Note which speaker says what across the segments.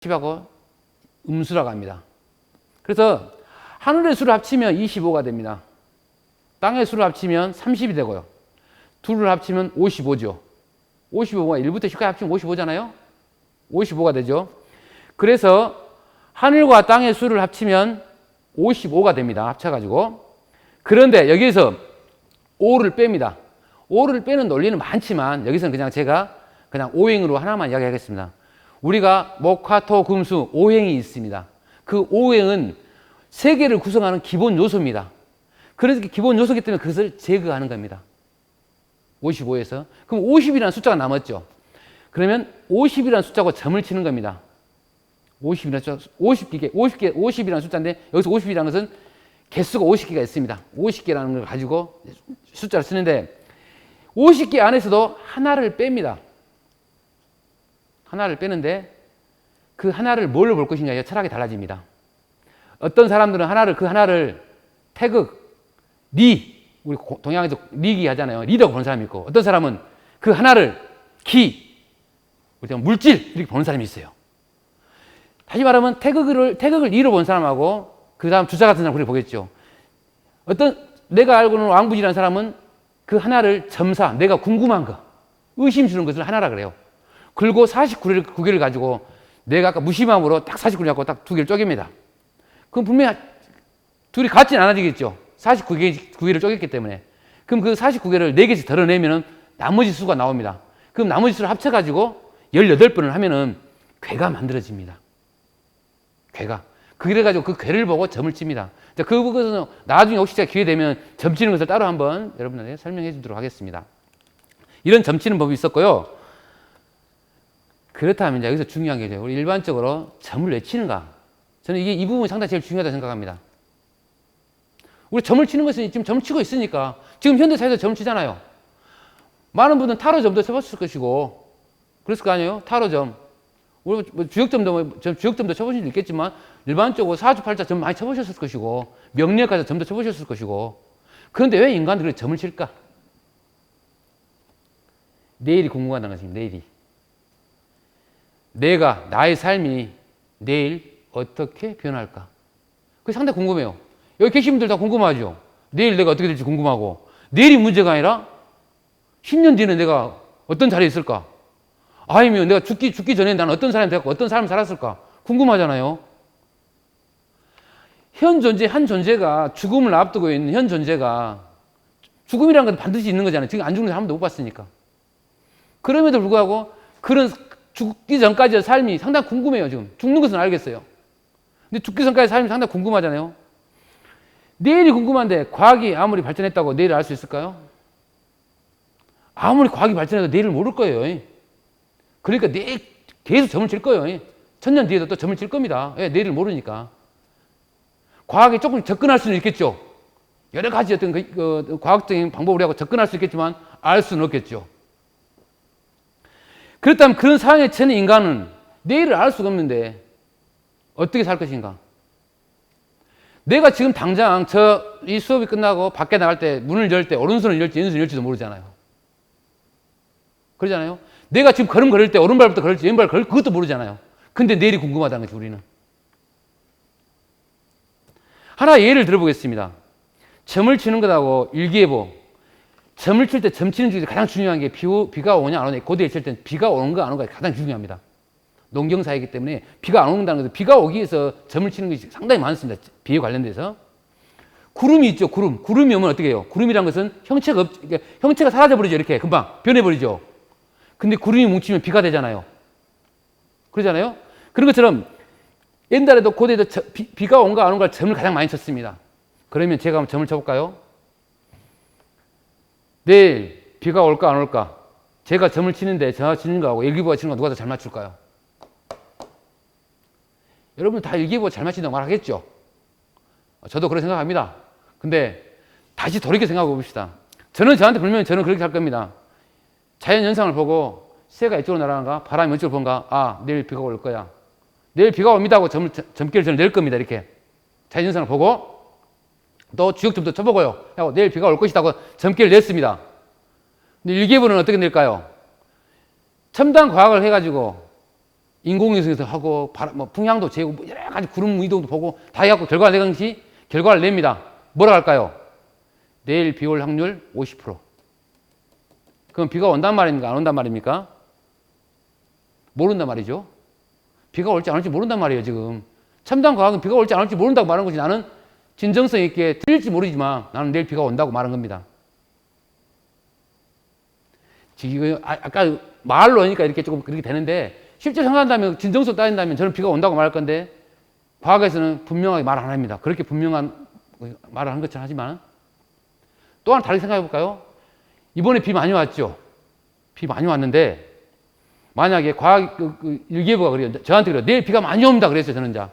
Speaker 1: 10하고 음수라고 합니다. 그래서 하늘의 수를 합치면 25가 됩니다. 땅의 수를 합치면 30이 되고요. 둘을 합치면 55죠. 55가 1부터 10까지 합치면 55잖아요. 55가 되죠. 그래서 하늘과 땅의 수를 합치면 55가 됩니다. 합쳐가지고. 그런데 여기에서 5를 뺍니다. 5를 빼는 논리는 많지만 여기서는 그냥 제가 그냥 5행으로 하나만 이야기하겠습니다. 우리가 목화토 금수 5행이 있습니다. 그 5행은 세계를 구성하는 기본 요소입니다. 그래서 기본 요소이기 때문에 그것을 제거하는 겁니다. 55에서. 그럼 50이라는 숫자가 남았죠. 그러면 50이라는 숫자고 점을 치는 겁니다. 50이라는 숫자, 50이라는 숫자인데 여기서 50이라는 것은 개수가 50개가 있습니다. 50개라는 걸 가지고 숫자를 쓰는데 50개 안에서도 하나를 뺍니다. 하나를 빼는데 그 하나를 뭘로 볼 것인가에 철학이 달라집니다. 어떤 사람들은 그 하나를 태극, 리, 우리 동양에서 리기 하잖아요. 리라고 보는 사람이 있고, 어떤 사람은 그 하나를 기, 우리 물질 이렇게 보는 사람이 있어요. 다시 말하면 태극을 리로 본 사람하고 그 다음 주자 같은 사람 그렇게 보겠죠. 내가 알고는 왕부지라는 사람은 그 하나를 점사, 내가 궁금한 거, 의심 주는 것을 하나라 그래요. 그리고 49개를 가지고 내가 아까 무심함으로 딱 49개를 갖고 딱 2개를 쪼갭니다. 그럼 분명히 둘이 같지는 않아지겠죠. 49개를 쪼갰기 때문에. 그럼 그 49개를 4개씩 덜어내면은 나머지 수가 나옵니다. 그럼 나머지 수를 합쳐가지고 18번을 하면은 괴가 만들어집니다. 괴가. 그래가지고 그 괴를 보고 점을 칩니다. 그것은 나중에 혹시 제가 기회 되면 점 치는 것을 따로 한번 여러분들에게 설명해 주도록 하겠습니다. 이런 점 치는 법이 있었고요. 그렇다면 이제 여기서 중요한 게 우리 일반적으로 점을 왜 치는가? 저는 이 부분이 상당히 제일 중요하다고 생각합니다. 우리 점을 치는 것은 지금 점을 치고 있으니까 지금 현대사회에서 점을 치잖아요. 많은 분들은 타로점도 쳐봤을 것이고 그랬을 거 아니에요? 타로점. 우리 주역점도 쳐보신 줄 있겠지만 일반적으로 사주팔자 점 많이 쳐보셨을 것이고 명리학까지 점도 쳐보셨을 것이고 그런데 왜 인간들이 점을 칠까? 내일이 궁금하다는 것입니다. 내일이. 나의 삶이 내일 어떻게 변할까? 그게 상당히 궁금해요. 여기 계신 분들 다 궁금하죠? 내일 내가 어떻게 될지 궁금하고 내일이 문제가 아니라 10년 뒤는 내가 어떤 자리에 있을까? 아니면 내가 죽기 전에 나는 어떤 사람이 되었고 어떤 삶을 살았을까? 궁금하잖아요. 현 존재, 한 존재가 죽음을 앞두고 있는 현 존재가 죽음이라는 건 반드시 있는 거잖아요. 지금 안 죽는 사람 한 번도 못 봤으니까. 그럼에도 불구하고 그런 죽기 전까지의 삶이 상당히 궁금해요. 지금 죽는 것은 알겠어요. 근데 죽기 전까지의 삶이 상당히 궁금하잖아요. 내일이 궁금한데 과학이 아무리 발전했다고 내일을 알 수 있을까요? 아무리 과학이 발전해도 내일을 모를 거예요. 그러니까 내일 계속 점을 칠 거예요. 1000년 뒤에도 또 점을 칠 겁니다. 왜? 내일을 모르니까. 과학이 조금 접근할 수는 있겠죠. 여러 가지 어떤 과학적인 방법을 하고 접근할 수 있겠지만 알 수는 없겠죠. 그렇다면 그런 상황에 처한 인간은 내일을 알 수가 없는데 어떻게 살 것인가? 내가 지금 당장 이 수업이 끝나고 밖에 나갈 때 문을 열 때 오른손을 열지 왼손을 열지도 모르잖아요. 그러잖아요. 내가 지금 걸음 걸을 때 오른발부터 걸을지 왼발 걸을 그것도 모르잖아요. 근데 내일이 궁금하다는 거지 우리는. 하나 예를 들어보겠습니다. 점을 치는 것하고 일기예보. 점을 칠 때 점 치는 중에서 가장 중요한 게 비가 오냐 안 오냐. 고대에 칠 때는 비가 오는 거 안 오는 거 가장 중요합니다. 농경사이기 때문에 비가 안 온다는 것은 비가 오기 위해서 점을 치는 것이 상당히 많습니다. 비에 관련돼서. 구름이 있죠. 구름이 오면 어떻게 해요? 구름이란 것은 형체가 사라져버리죠. 이렇게 금방 변해버리죠. 근데 구름이 뭉치면 비가 되잖아요. 그러잖아요. 그런 것처럼 옛날에도 고대에도 비가 온가 안 온가 점을 가장 많이 쳤습니다. 그러면 제가 한번 점을 쳐볼까요? 내일 비가 올까 안 올까? 제가 점을 치는데 제가 치는 거하고 일기예보가 치는 거 누가 더 잘 맞출까요? 여러분 다 일기예보 잘 맞힌다고 말하겠죠? 저도 그렇게 생각합니다. 근데 다시 돌이켜 생각해 봅시다. 저한테 불면 저는 그렇게 할 겁니다. 자연 현상을 보고 새가 이쪽으로 날아가는가 바람이 이쪽으로 보는가 아 내일 비가 올 거야. 내일 비가 옵니다 하고 점괘를 저는 낼 겁니다. 이렇게 자연 현상을 보고 또 주역점도 쳐보고요. 하고 내일 비가 올 것이다 하고 점괘를 냈습니다. 근데 일기예보는 어떻게 낼까요? 첨단 과학을 해가지고 인공위성에서 하고 뭐 풍향도 재고 뭐 여러 가지 구름 이동도 보고 다 해갖고 결과가 내건 시 결과를 냅니다. 뭐라 할까요? 내일 비 올 확률 50%. 그럼 비가 온단 말입니까? 안 온단 말입니까? 모른단 말이죠. 비가 올지 안 올지 모른단 말이에요, 지금. 첨단 과학은 비가 올지 안 올지 모른다고 말하는 거지. 나는 진정성 있게 틀릴지 모르지만 나는 내일 비가 온다고 말한 겁니다. 지금 아까 말로 하니까 이렇게 조금 그렇게 되는데 실제 생각한다면 진정성 따진다면 저는 비가 온다고 말할 건데 과학에서는 분명하게 말 안 합니다. 그렇게 분명한 말을 한 것처럼 하지만 또 하나 다르게 생각해 볼까요? 이번에 비 많이 왔죠? 비 많이 왔는데 만약에 과학 일기예보가 그래요. 저한테 그래요. 내일 비가 많이 옵니다. 그랬어요. 저는 자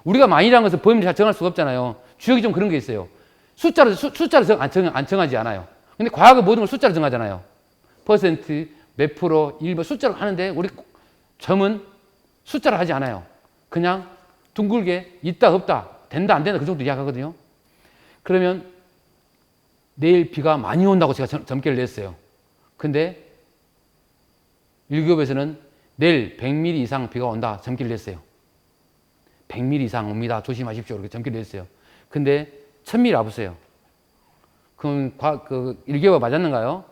Speaker 1: 우리가 많이라는 것은 범위를 잘 정할 수가 없잖아요. 주역이 좀 그런 게 있어요. 숫자를 안 정하지 않아요. 근데 과학은 모든 걸 숫자로 정하잖아요. 퍼센트, 몇 프로, 일부 숫자로 하는데 우리 점은 숫자로 하지 않아요. 그냥 둥글게 있다 없다 된다 안 된다 그 정도 이야기하거든요. 그러면 내일 비가 많이 온다고 제가 점괘를 냈어요. 근데 일기예보에서는 내일 100mm 이상 비가 온다 점괘를 냈어요. 100mm 이상 옵니다. 조심하십시오. 이렇게 점괘를 냈어요. 근데 1000mm 와보세요. 그럼 일기예보가 맞았는가요?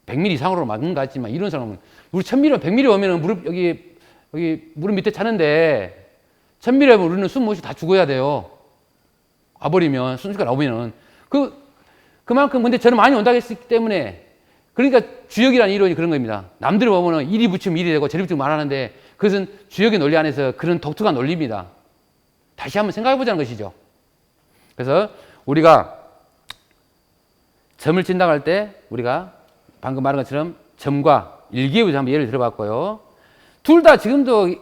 Speaker 1: 100mm 이상으로 맞는 것 같지만 이런 사람은 우리 1000mm, 100mm 오면은 여기 무릎 밑에 차는데 1000mm 오면 우리는 숨 못 쉬고 다 죽어야 돼요. 와버리면 순수가 나오면은 그만큼 근데 저는 많이 온다고 했기 때문에 그러니까 주역이라는 이론이 그런 겁니다. 남들이 보면은 일이 붙이면 일이 되고 저리 붙이면 말하는데 그것은 주역의 논리 안에서 그런 독특한 논리입니다. 다시 한번 생각해 보자는 것이죠. 그래서 우리가 점을 진단할 때 우리가 방금 말한 것처럼 점과 일기예보에서 한번 예를 들어봤고요. 둘 다 지금도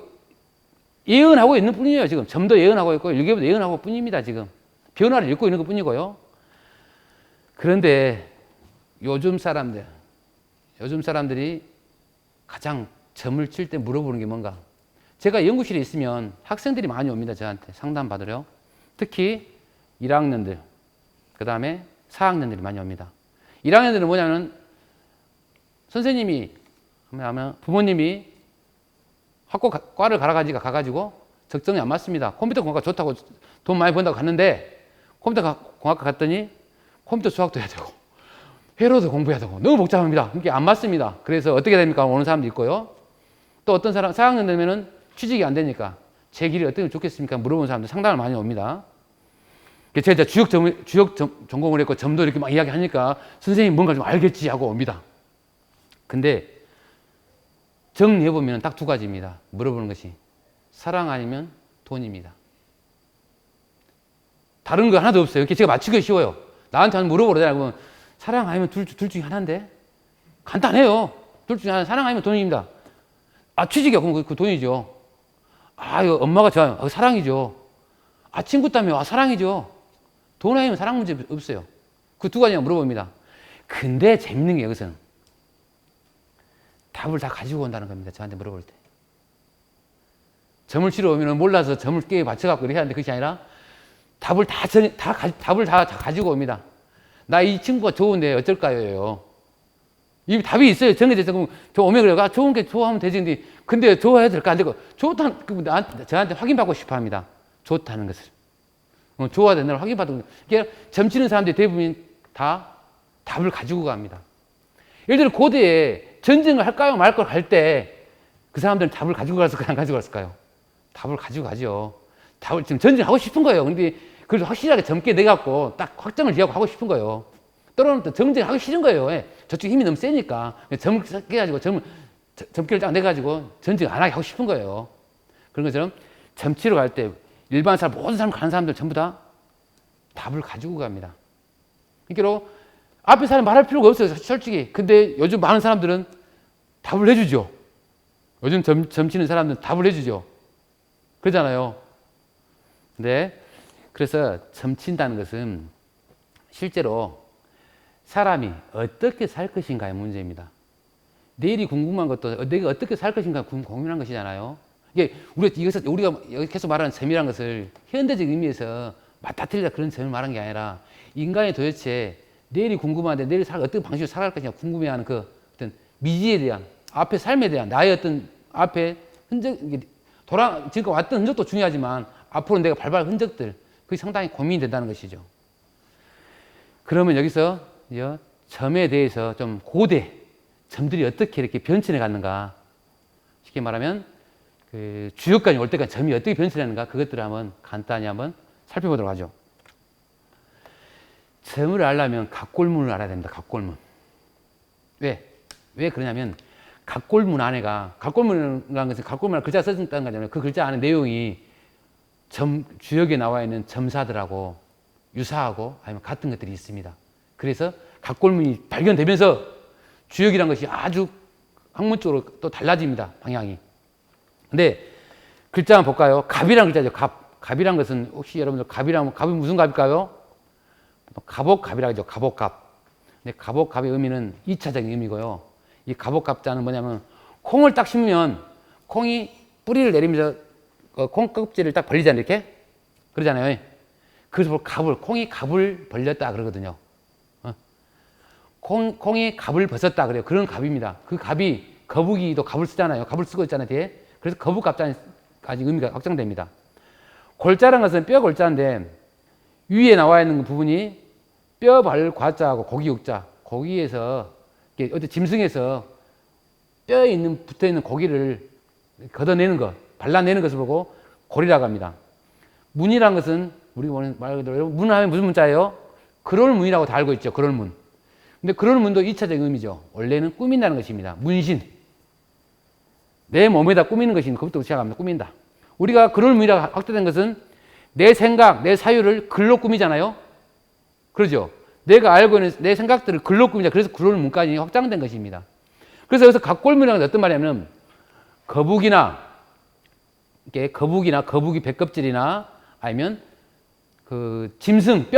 Speaker 1: 예언하고 있는 뿐이에요. 지금 점도 예언하고 있고 일기예보도 예언하고 뿐입니다. 지금 변화를 읽고 있는 것 뿐이고요. 그런데 요즘 사람들이 가장 점을 칠 때 물어보는 게 뭔가? 제가 연구실에 있으면 학생들이 많이 옵니다. 저한테 상담 받으러. 특히 1학년들, 그 다음에 4학년들이 많이 옵니다. 1학년들은 뭐냐면 선생님이 하면 부모님이 과를 가가지고 적정이 안 맞습니다. 컴퓨터 공학과 좋다고 돈 많이 번다고 갔는데 컴퓨터 공학과 갔더니 컴퓨터 수학도 해야 되고 회로도 공부해야 되고 너무 복잡합니다. 그게 안 맞습니다. 그래서 어떻게 됩니까? 오는 사람도 있고요. 또 어떤 사람 4학년 되면은 취직이 안 되니까 제 길이 어떻게 좋겠습니까? 물어보는 사람들 상당히 많이 옵니다. 제가 주역 전공을 했고 점도 이렇게 막 이야기하니까 선생님 뭔가 좀 알겠지 하고 옵니다. 근데 정리해보면 딱 두 가지입니다. 물어보는 것이 사랑 아니면 돈입니다. 다른 거 하나도 없어요. 이렇게 제가 맞추기가 쉬워요. 나한테 한번 물어보라고 사랑 아니면 둘 중에 하나인데 간단해요. 둘 중에 하나 사랑 아니면 돈입니다. 아 취직이요? 그럼 그 돈이죠. 아 이거 엄마가 좋아요. 아, 사랑이죠. 아 친구 때문에 아 사랑이죠. 돈 아니면 사랑 문제 없어요. 그 두 가지만 물어봅니다. 근데 재밌는 게 여기서는 답을 다 가지고 온다는 겁니다. 저한테 물어볼 때. 점을 치러 오면 몰라서 점을 깨 맞춰갖고 이렇게 하는데 그것이 아니라 답을 다 가지고 옵니다. 나 이 친구가 좋은데 어쩔까요? 이 답이 있어요. 정해져서 그럼 저 오면 그래요. 아, 좋은 게 좋아하면 되지. 근데 좋아해야 될까? 안 될까? 저한테 확인받고 싶어 합니다. 좋다는 것을. 좋아야 된다는 확인받는 게 점치는 사람들이 대부분 다 답을 가지고 갑니다. 예를 들어 고대에 전쟁을 할까요? 말까요? 할 때 그 사람들은 답을 가지고 갔을까요? 안 가지고 갔을까요? 답을 가지고 가죠. 답을 지금 전쟁하고 싶은 거예요. 근데 그걸 확실하게 점괘 내갖고 딱 확정을 지하고 하고 싶은 거예요. 때로는 또 전쟁하기 싫은 거예요. 예. 저쪽 힘이 너무 세니까 점을 깨가지고 점괘를 딱 내가지고 전쟁 안 하게 하고 싶은 거예요. 그런 것처럼 점치러 갈 때 일반 사람 모든 사람 가는 사람들 전부 다 답을 가지고 갑니다. 그러니까 앞에 사람 말할 필요가 없어요. 솔직히. 근데 요즘 많은 사람들은 답을 해주죠. 요즘 점치는 사람들은 답을 해주죠. 그러잖아요. 근데 그래서 점친다는 것은 실제로 사람이 어떻게 살 것인가의 문제입니다. 내일이 궁금한 것도 내가 어떻게 살 것인가 고민한 것이잖아요. 이게 우리가 계속 말하는 점이라는 것을 현대적 의미에서 맞다 틀리다 그런 점을 말한 게 아니라 인간이 도대체 내일이 궁금한데 내일 어떤 방식으로 살아갈 것이냐 궁금해하는 그 어떤 미지에 대한 앞에 삶에 대한 나의 어떤 앞에 흔적, 지금 왔던 흔적도 중요하지만 앞으로 내가 밟을 흔적들, 그게 상당히 고민이 된다는 것이죠. 그러면 여기서 점에 대해서 좀 고대, 점들이 어떻게 이렇게 변천해 갔는가. 쉽게 말하면 그 주역까지 올 때까지 점이 어떻게 변천했는가, 그것들을 한번 간단히 한번 살펴보도록 하죠. 점을 알려면 각골문을 알아야 됩니다. 각골문. 왜 그러냐면 각골문 안에가, 각골문이라는 것은 각골문 글자 써진다는 거잖아요. 그 글자 안에 내용이 주역에 나와 있는 점사들하고 유사하고 아니면 같은 것들이 있습니다. 그래서 각골문이 발견되면서 주역이라는 것이 아주 학문적으로 또 달라집니다. 방향이. 근데 글자 한번 볼까요? 갑이라는 글자죠. 갑이라는 것은 혹시 여러분들 갑이 무슨 갑일까요? 갑옥갑이라고 하죠. 갑옥갑. 근데 갑옥갑의 의미는 2차적인 의미고요. 이 갑옥갑자는 뭐냐면 콩을 딱 심으면 콩이 뿌리를 내리면서 콩 껍질을 딱 벌리잖아요. 이렇게. 그러잖아요. 그래서 콩이 갑을 벌렸다 그러거든요. 콩이 갑을 벗었다 그래요. 그런 갑입니다. 그 갑이 거북이도 갑을 쓰잖아요. 갑을 쓰고 있잖아요. 뒤에. 그래서 거북갑자까지 의미가 확정됩니다. 골자라는 것은 뼈 골자인데 위에 나와 있는 부분이 뼈발 과자하고 고기 육자, 고기에서 어디 짐승에서 뼈에 붙어 있는 고기를 걷어내는 것, 발라내는 것을 보고 골이라고 합니다. 문이라는 것은 우리가 말 그대로 문하면 무슨 문자예요? 그럴문이라고 다 알고 있죠. 그럴문. 근데 그럴문도 2차적인 의미죠. 원래는 꾸민다는 것입니다. 문신. 내 몸에다 꾸미는 것이 그것부터 시작합니다. 꾸민다. 우리가 그럴문이라고 확대된 것은 내 생각, 내 사유를 글로 꾸미잖아요. 그러죠. 내가 알고 있는 내 생각들을 글로 꾸미자. 그래서 그럴문까지 확장된 것입니다. 그래서 여기서 각골문이라는 건 어떤 말이냐면 거북이 배껍질이나 아니면 그 짐승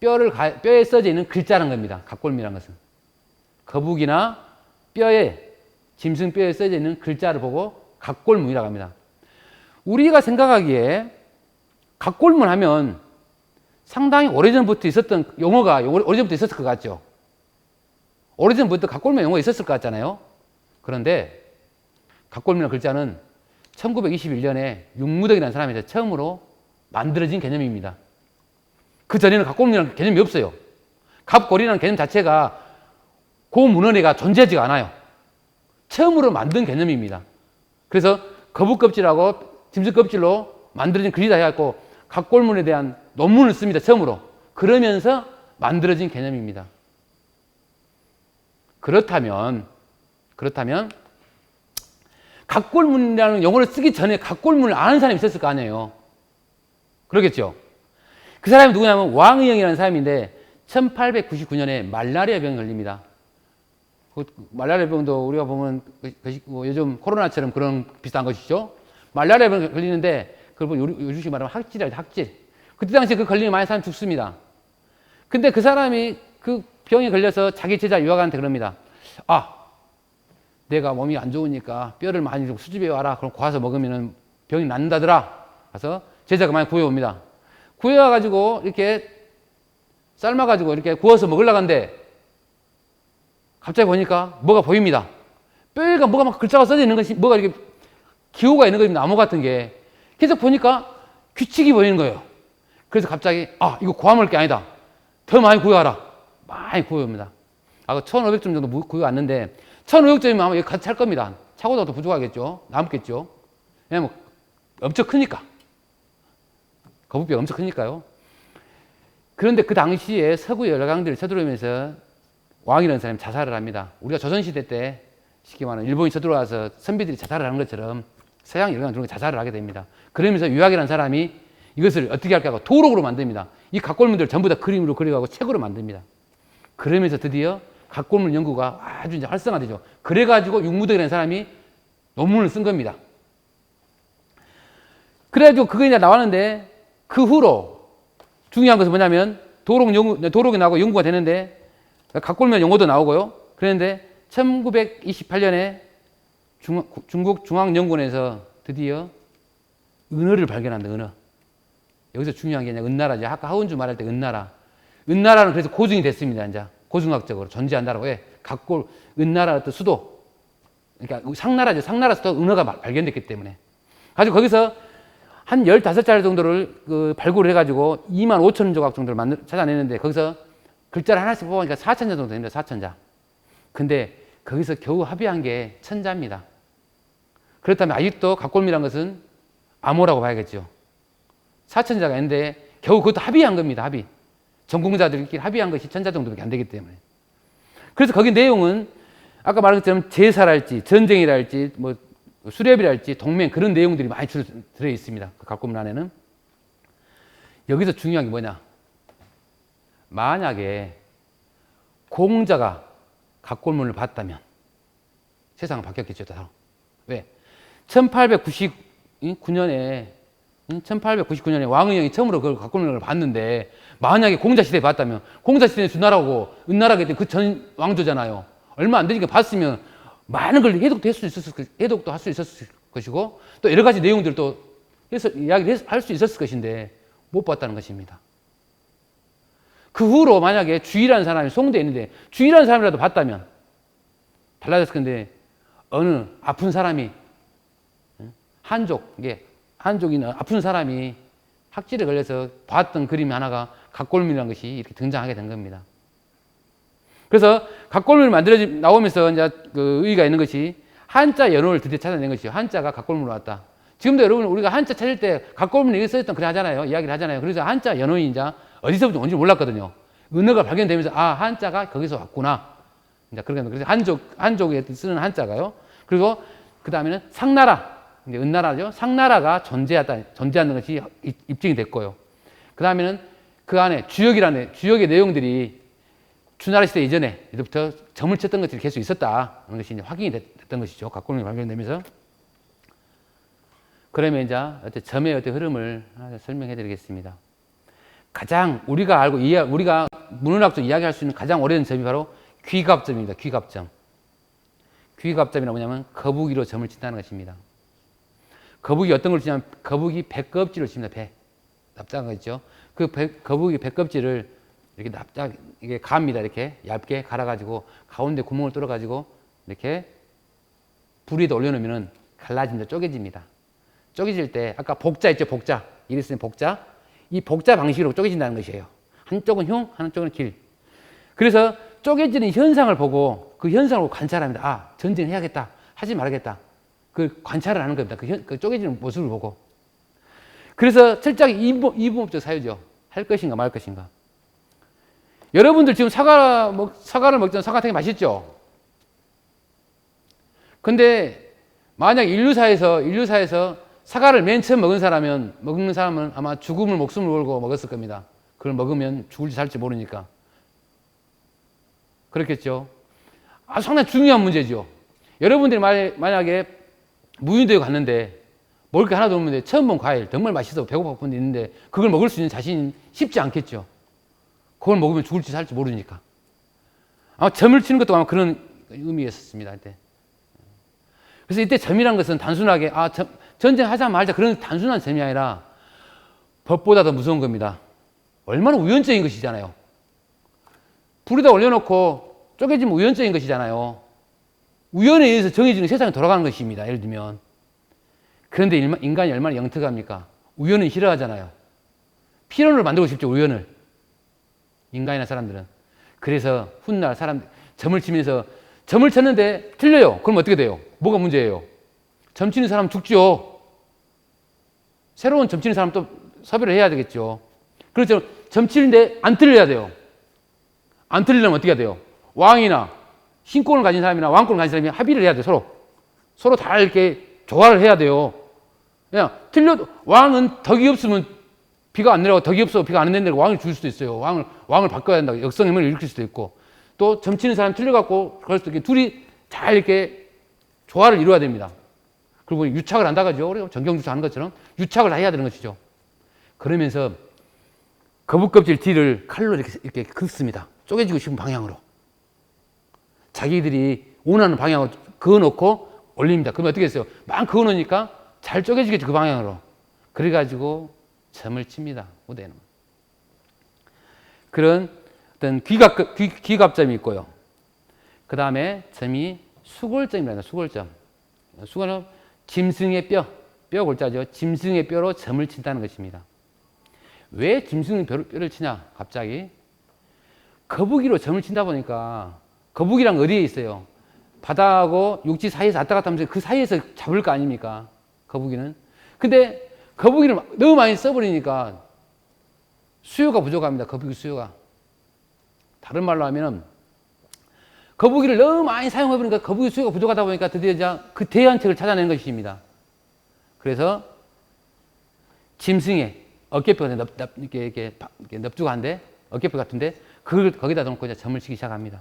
Speaker 1: 뼈에 써져 있는 글자라는 겁니다. 각골문이라는 것은 거북이나 짐승 뼈에 써져 있는 글자를 보고 각골문이라고 합니다. 우리가 생각하기에 각골문 하면 상당히 오래전부터 있었던 용어가 오래전부터 있었을 것 같죠. 오래전부터 각골문 용어가 있었을 것 같잖아요. 그런데 각골문이라는 글자는 1921년에 육무덕이라는 사람이 처음으로 만들어진 개념입니다. 그 전에는 각골문이라는 개념이 없어요. 갑골이라는 개념 자체가 그 문헌에가 존재하지가 않아요. 처음으로 만든 개념입니다. 그래서 거북 껍질하고 짐승 껍질로 만들어진 글이다 해갖고 각골문에 대한 논문을 씁니다. 처음으로. 그러면서 만들어진 개념입니다. 그렇다면 각골문이라는 용어를 쓰기 전에 각골문을 아는 사람이 있었을 거 아니에요. 그러겠죠. 그 사람이 누구냐면 왕의영이라는 사람인데 1899년에 말라리아 병에 걸립니다. 그 말라리아 병도 우리가 보면 요즘 코로나처럼 그런 비슷한 것이죠. 말라리아 병에 걸리는데 그걸 요즘식 말하면 학질이라고 학질. 그때 당시에 그 걸리면 많은 사람이 죽습니다. 근데 그 사람이 그 병에 걸려서 자기 제자 유학한테 그럽니다. 내가 몸이 안 좋으니까 뼈를 많이 좀 수집해 와라. 그럼 구워서 먹으면 병이 낫는다더라. 그래서 제자가 많이 구해옵니다. 구해와가지고 이렇게 삶아가지고 이렇게 구워서 먹으려고 하는데 갑자기 보니까 뭐가 보입니다. 뼈에가 뭐가 막 글자가 써져 있는 것이 뭐가 이렇게 기호가 있는 것입니다. 나무 같은 게. 계속 보니까 규칙이 보이는 거예요. 그래서 갑자기 이거 구워 먹을 게 아니다. 더 많이 구해와라. 많이 구해옵니다. 1500점 정도 구해왔는데 1500점이면 아마 여기 같이 찰 겁니다. 차고도 더 부족하겠죠. 남겠죠. 왜냐면 엄청 크니까. 거북뼈가 엄청 크니까요. 그런데 그 당시에 서구 열강들을 쳐들어오면서 왕이라는 사람이 자살을 합니다. 우리가 조선시대 때 쉽게 말하면 일본이 쳐들어와서 선비들이 자살을 하는 것처럼 서양 열강들이 자살을 하게 됩니다. 그러면서 유학이라는 사람이 이것을 어떻게 할까 하고 도록으로 만듭니다. 이 각골문들을 전부 다 그림으로 그려가고 책으로 만듭니다. 그러면서 드디어 각골문 연구가 아주 이제 활성화되죠. 그래가지고 육무덕이라는 사람이 논문을 쓴 겁니다. 그래가지고 그게 이제 나왔는데 그 후로 중요한 것은 뭐냐면 도록이 나오고 연구가 되는데 각골문 용어도 나오고요. 그런데 1928년에 중국 중앙연구원에서 드디어 은어를 발견한다. 은어. 여기서 중요한 게 은나라죠. 아까 하운주 말할 때 은나라. 은나라는 그래서 고증이 됐습니다. 이제 고증학적으로 존재한다라고 해. 은나라 어떤 수도 그러니까 상나라죠. 상나라에서 또 은어가 발견됐기 때문에. 가지고 거기서 한 15자리 정도를 발굴을 해가지고 25,000 조각 정도를 찾아내는데 거기서 글자를 하나씩 뽑으니까 4,000자 정도 됩니다. 4,000자. 근데 거기서 겨우 합의한 게 1,000자입니다. 그렇다면 아직도 각골미란 것은 암호라고 봐야겠죠. 4,000자가 있는데 겨우 그것도 합의한 겁니다. 합의. 전공자들끼리 합의한 것이 1,000자 정도밖에 안 되기 때문에. 그래서 거기 내용은 아까 말한 것처럼 제사랄지 전쟁이랄지 뭐 수렵이랄지 동맹 그런 내용들이 많이 들어 있습니다. 그 각골문 안에는. 여기서 중요한 게 뭐냐? 만약에 공자가 각골문을 봤다면 세상은 바뀌었겠죠. 다. 왜? 1899년에 왕의영이 처음으로 그 각골문을 봤는데 만약에 공자 시대에 봤다면 공자 시대에 주나라고 은나라가 그 전 왕조잖아요. 얼마 안 되니까 봤으면 많은 걸 해독도 할 수 있었을 것이고 또 여러 가지 내용들을 또 해서 이야기를 할 수 있었을 것인데 못 봤다는 것입니다. 그 후로 만약에 주의라는 사람이 송대에 있는데 주의라는 사람이라도 봤다면 달라졌을 건데 어느 아픈 사람이 한족이나 아픈 사람이 학질에 걸려서 봤던 그림 하나가 각골문이라는 것이 이렇게 등장하게 된 겁니다. 그래서 각골문이 나오면서 이제 그 의의가 있는 것이 한자 연호를 드디어 찾아낸 것이요. 한자가 각골문으로 왔다. 지금도 여러분 우리가 한자 찾을 때 각골문에 이렇게 써있던 그래 하잖아요. 이야기를 하잖아요. 그래서 한자 연호이 이제 어디서부터 온지 몰랐거든요. 은어가 발견되면서 아 한자가 거기서 왔구나. 이제 그렇게 그래서 한족에 쓰는 한자가요. 그리고 그 다음에는 상나라, 이제 은나라죠. 상나라가 존재하는 것이 입증이 됐고요. 그 다음에는 그 안에 주역의 내용들이 주나라 시대 이전에 이제부터 점을 쳤던 것들이 계속 있었다는 것이 이제 확인이 됐던 것이죠. 각골문이 발견되면서. 그러면 이제 점의 흐름을 하나 설명해 드리겠습니다. 가장 우리가 알고 우리가 문헌학적 이야기할 수 있는 가장 오래된 점이 바로 귀갑점입니다. 귀갑점. 귀갑점이란 뭐냐면 거북이로 점을 친다는 것입니다. 거북이 어떤 걸 치냐면 거북이 배껍질을 칩니다. 납작한 거 있죠. 그 거북이 배껍질을 이렇게 이게 갑니다. 이렇게 얇게 갈아가지고 가운데 구멍을 뚫어가지고 이렇게 불 위에다 올려놓으면 갈라집니다. 쪼개집니다. 쪼개질 때 아까 복자 있죠. 복자. 이랬으면 복자. 이 복자 방식으로 쪼개진다는 것이에요. 한쪽은 흉, 한쪽은 길. 그래서 쪼개지는 현상을 보고 그 현상을 관찰합니다. 아, 전쟁해야겠다. 하지 말아야겠다. 그 관찰을 하는 겁니다. 그 쪼개지는 모습을 보고. 그래서 철저하게 이분법적 사유죠. 할 것인가 말 것인가. 여러분들 지금 사과를 먹잖아요. 사과탕이 맛있죠? 근데 만약 인류사에서 사과를 맨 처음 먹는 사람은 아마 죽음을 목숨을 걸고 먹었을 겁니다. 그걸 먹으면 죽을지 살지 모르니까. 그렇겠죠? 상당히 중요한 문제죠. 여러분들이 만약에 무인도에 갔는데 먹을 게 하나도 없는데 처음 본 과일, 정말 맛있어 배고파 분이 있는데 그걸 먹을 수 있는 자신이 쉽지 않겠죠. 그걸 먹으면 죽을지 살지 모르니까. 아마 점을 치는 것도 아마 그런 의미였었습니다. 이때. 그래서 이때 점이란 것은 단순하게 전쟁하자 말자 그런 단순한 점이 아니라 법보다 더 무서운 겁니다. 얼마나 우연적인 것이잖아요. 불에다 올려놓고 쪼개지면 우연적인 것이잖아요. 우연에 의해서 정해지는 세상이 돌아가는 것입니다. 예를 들면. 그런데 인간이 얼마나 영특합니까? 우연은 싫어하잖아요. 필연을 만들고 싶죠. 우연을. 인간이나 사람들은. 그래서 훗날 점을 치면서 점을 쳤는데 틀려요. 그럼 어떻게 돼요? 뭐가 문제예요? 점 치는 사람 죽죠. 새로운 점 치는 사람 또 섭외를 해야 되겠죠. 그렇죠. 점 치는데 안 틀려야 돼요. 안 틀리려면 어떻게 해야 돼요? 왕이나 신권을 가진 사람이나 왕권을 가진 사람이 합의를 해야 돼요. 서로 다 이렇게 조화를 해야 돼요. 그냥 틀려도 왕은 덕이 없으면 비가 안 내려가고 덕이 없어 비가 안 내리고 왕을 줄 수도 있어요. 왕을 바꿔야 된다고 역성임을 일으킬 수도 있고 또 점치는 사람 틀려갖고 그럴 수도 있고 둘이 잘 이렇게 조화를 이루어야 됩니다. 그리고 유착을 한다가죠. 우리가 정경주사 하는 것처럼 유착을 다 해야 되는 것이죠. 그러면서 거북껍질 뒤를 칼로 이렇게 긋습니다. 쪼개지고 싶은 방향으로. 자기들이 원하는 방향으로 그어놓고 올립니다. 그러면 어떻게 했어요? 막 그어놓으니까 잘 쪼개지겠죠. 그 방향으로. 그래가지고 점을 칩니다. 무대에는. 그런 어떤 귀갑점이 있고요. 그 다음에 점이 수골점이랍니다. 수골점. 수골은 짐승의 뼈 골자죠. 짐승의 뼈로 점을 친다는 것입니다. 왜 짐승의 뼈를 치냐? 갑자기 거북이로 점을 친다 보니까 거북이랑 어디에 있어요? 바다하고 육지 사이에서 왔다 갔다 하면서 그 사이에서 잡을 거 아닙니까? 거북이는. 근데 거북이를 너무 많이 써버리니까 수요가 부족합니다. 거북이 수요가. 다른 말로 하면 거북이를 너무 많이 사용해버리니까 거북이 수요가 부족하다 보니까 드디어 이제 그 대안책을 찾아내는 것입니다. 그래서 짐승의 어깨뼈가 이렇게 넙죽한데 어깨뼈 같은데 그걸 거기다 놓고 이제 점을 치기 시작합니다.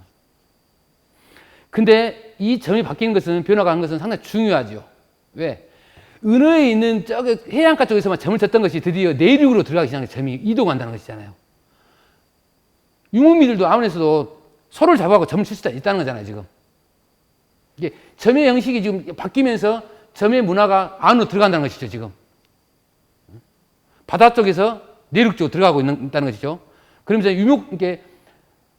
Speaker 1: 근데 이 점이 바뀌는 것은 변화가 한 것은 상당히 중요하죠. 왜? 은어에 있는 저기 해안가 쪽에서만 점을 쳤던 것이 드디어 내륙으로 들어가기 시작해서 점이 이동한다는 것이잖아요. 유목민들도 아무래도 소를 잡아가고 점을 칠 수 있다는 거잖아요, 지금. 이게 점의 형식이 지금 바뀌면서 점의 문화가 안으로 들어간다는 것이죠, 지금. 바다 쪽에서 내륙 쪽으로 들어가고 있다는 것이죠. 그러면서 이게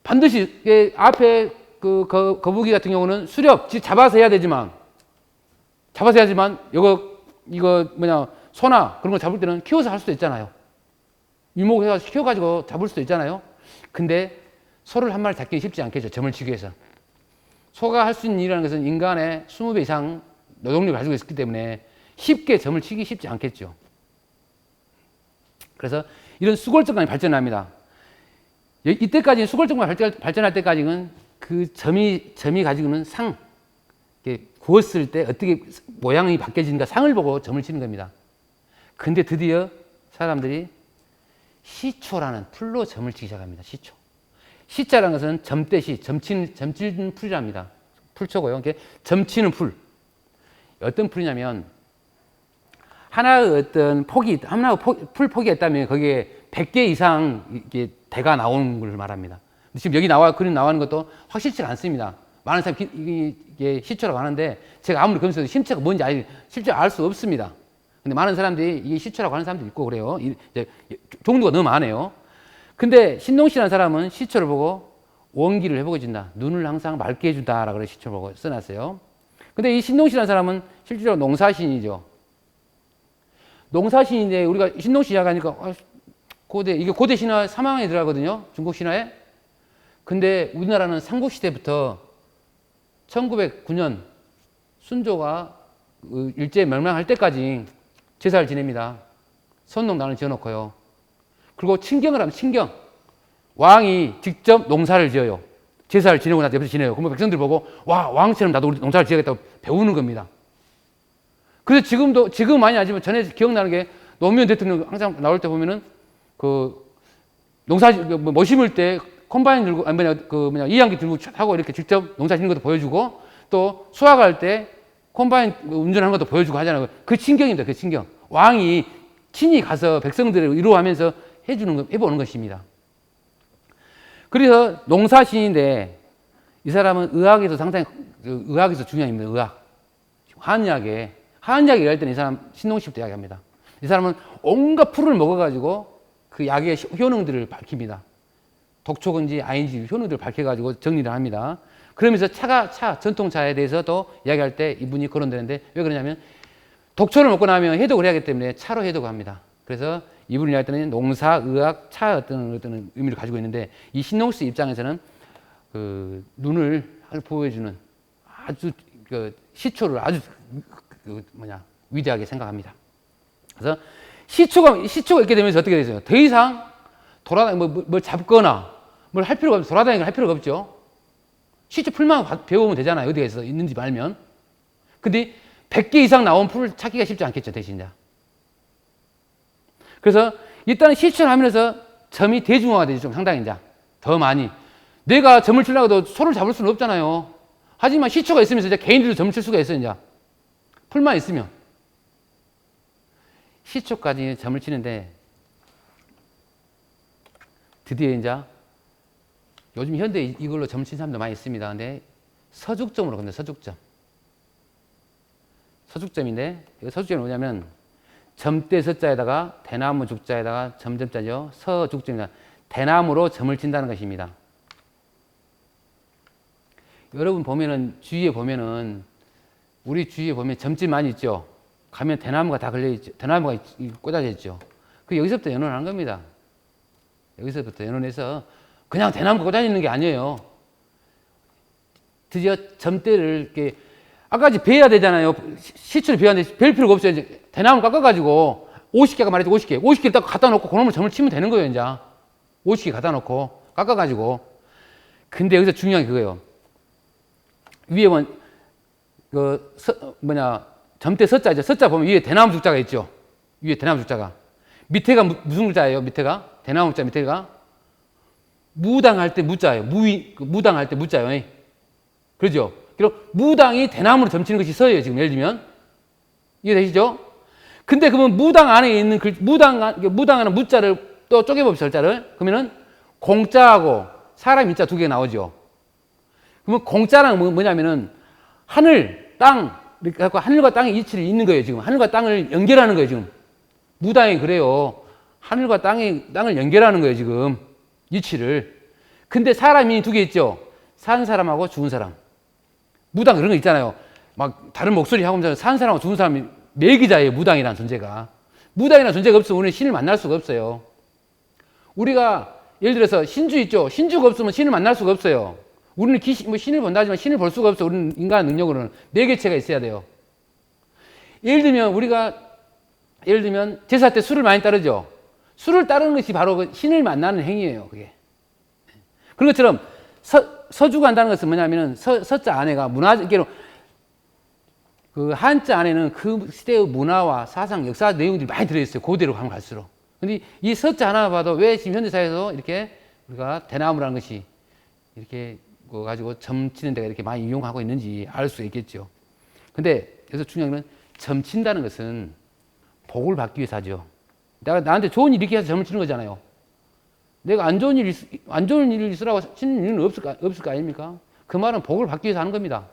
Speaker 1: 반드시 이게 앞에 그 거북이 같은 경우는 수렵, 잡아서 해야 되지만, 이거 소나 그런 거 잡을 때는 키워서 할 수도 있잖아요. 유목해서 키워가지고 잡을 수도 있잖아요. 근데 소를 한 마리 잡기 쉽지 않겠죠. 점을 치기 위해서. 소가 할 수 있는 일이라는 것은 인간의 20배 이상 노동력을 가지고 있기 때문에 쉽게 점을 치기 쉽지 않겠죠. 그래서 이런 수골점까지 발전합니다. 이때까지 수골점까지 발전할 때까지는 그 점이 가지고는 구웠을 때 어떻게 모양이 바뀌어지는가 상을 보고 점을 치는 겁니다. 근데 드디어 사람들이 시초라는 풀로 점을 치기 시작합니다. 시자라는 것은 점대시, 점치는 풀이랍니다. 풀초고요. 이게 점치는 풀. 어떤 풀이냐면 하나의 어떤 풀 폭이 있다면 거기에 100개 이상 이게 대가 나오는 걸 말합니다. 지금 여기 그림 나오는 것도 확실치가 않습니다. 많은 사람이 이게 시초라고 하는데 제가 아무리 검색해도 심체가 뭔지 실제 알 수 없습니다. 근데 많은 사람들이 이게 시초라고 하는 사람도 있고 그래요. 이제 종류가 너무 많아요. 근데 신동씨라는 사람은 시초를 보고 원기를 회복해준다. 눈을 항상 맑게 해준다라고 그래 시초를 보고 써놨어요. 근데 이 신동씨라는 사람은 실제로 농사신이죠. 농사신인데 우리가 신동씨 이야기하니까 이게 고대 신화 3항에 들어가거든요. 중국 신화에. 근데 우리나라는 삼국시대부터 1909년 순조가 일제 멸망할 때까지 제사를 지냅니다. 선농단을 지어놓고요. 그리고 친경을 하면 친경. 왕이 직접 농사를 지어요. 제사를 지내고 나서 옆에서 지내요. 그러면 백성들 보고 와, 왕처럼 나도 우리 농사를 지어야겠다고 배우는 겁니다. 그래서 지금 많이 아니지만 전에 기억나는 게 노무현 대통령 항상 나올 때 보면은 뭐 심을 때 콤바인 들고, 이항기 들고 하고 이렇게 직접 농사 짓는 것도 보여주고 또 수확할 때 콤바인 운전하는 것도 보여주고 하잖아요. 그 친경입니다. 그 친경. 왕이 친히 가서 백성들을 위로하면서 해보는 것입니다. 그래서 농사신인데 이 사람은 의학에서 상당히, 의학에서 중요합니다. 의학. 한의학에 일할 때는 이 사람 신동씨부터 이야기합니다. 이 사람은 온갖 풀을 먹어가지고 그 약의 효능들을 밝힙니다. 독촉인지 아닌지 효능들을 밝혀가지고 정리를 합니다. 그러면서 전통차에 대해서도 이야기할 때 이분이 거론되는데 왜 그러냐면 독초를 먹고 나면 해독을 해야 하기 때문에 차로 해독을 합니다. 그래서 이분이 이야기할 때는 농사, 의학, 차 어떤 의미를 가지고 있는데 이 신동씨 입장에서는 그 눈을 보여주는 아주 시초를 아주 위대하게 생각합니다. 그래서 시초가 있게 되면서 어떻게 되죠? 더 이상 뭘 잡거나 뭘 할 필요가 없죠. 돌아다니는 걸 할 필요가 없죠. 시초 풀만 배우면 되잖아요. 어디에서 있는지 말면. 근데 100개 이상 나온 풀을 찾기가 쉽지 않겠죠. 대신 이제. 그래서 일단은 시초를 하면서 점이 대중화가 되죠. 좀 상당히 이제 더 많이. 내가 점을 치려고 해도 소를 잡을 수는 없잖아요. 하지만 시초가 있으면서 이제 개인들도 점을 칠 수가 있어요. 이제. 풀만 있으면. 시초까지 점을 치는데 드디어 이제 요즘 현대 이걸로 점을 친 사람도 많이 있습니다. 근데 서죽점으로 근데 서죽점인데 서죽점이 뭐냐면 점대 서자에다가 대나무 죽자에다가 점점자죠. 서죽점이다. 대나무로 점을 친다는 것입니다. 여러분 보면은 주위에 보면은 우리 주위에 보면 점집 많이 있죠. 가면 대나무가 다 걸려 있죠. 대나무가 꽂아져 있죠. 그 여기서부터 연원하는 겁니다. 여기서부터 연원해서 그냥 대나무가 꽂아져 있는 게 아니에요. 드디어 점대를 이렇게 아까 배야 되잖아요. 시추를 배웠는데 별 필요가 없어요. 이제 대나무 깎아가지고 50개가 말이죠. 50개를 딱 갖다 놓고 그놈을 점을 치면 되는 거예요. 이제 50개 갖다 놓고 깎아가지고. 근데 여기서 중요한 게 그거예요. 위에 점대 서자 있죠. 서자 보면 위에 대나무 죽자가 있죠. 위에 대나무 죽자가. 밑에가 무슨 글자예요? 밑에가 대나무 자 밑에가 무당할 때 무자예요. 무당할 때 무자예요. 그렇죠? 그리고 무당이 대나무로 점치는 것이 서예요. 지금 예를 들면 이해되시죠? 근데 그러면 무당 안에 있는 무당하는 무자를 또 쪼개봅시다. 글자를. 그러면은 공자하고 사람 인자 두 개가 나오죠. 그러면 공자랑 뭐냐면은 하늘, 땅 이렇게 해서 하늘과 땅의 이치를 잇는 거예요. 지금 하늘과 땅을 연결하는 거예요. 지금 무당이 그래요. 하늘과 땅을 연결하는 거예요. 지금 이치를. 근데 사람이 두 개 있죠. 산 사람하고 죽은 사람. 무당 그런 거 있잖아요. 막 다른 목소리 하고 산 사람하고 죽은 사람이 매기자예요. 무당이라는 존재가. 무당이라는 존재가 없으면 우리는 신을 만날 수가 없어요. 우리가 예를 들어서 신주 있죠. 신주가 없으면 신을 만날 수가 없어요. 우리는 신을 본다지만 신을 볼 수가 없어요. 우리는 인간의 능력으로는 네 개체가 있어야 돼요. 예를 들면 제사 때 술을 많이 따르죠. 술을 따르는 것이 바로 그 신을 만나는 행위예요. 그게. 그런 것처럼 서주가 한다는 것은 뭐냐면은 서자 안에가 문화적으로 그 한자 안에는 그 시대의 문화와 사상, 역사 내용들이 많이 들어있어요. 고대로 가면 갈수록. 근데 이 서자 하나 봐도 왜 지금 현대사회에서 이렇게 우리가 대나무라는 것이 이렇게 가지고 점치는 데가 이렇게 많이 이용하고 있는지 알 수 있겠죠. 근데 여기서 중요한 건 점친다는 것은 복을 받기 위해서 하죠. 내가 나한테 좋은 일 있게 해서 점을 치는 거잖아요. 내가 안 좋은 일을 있으라고 치는 일은 없을 거 아닙니까? 그 말은 복을 받기 위해서 하는 겁니다.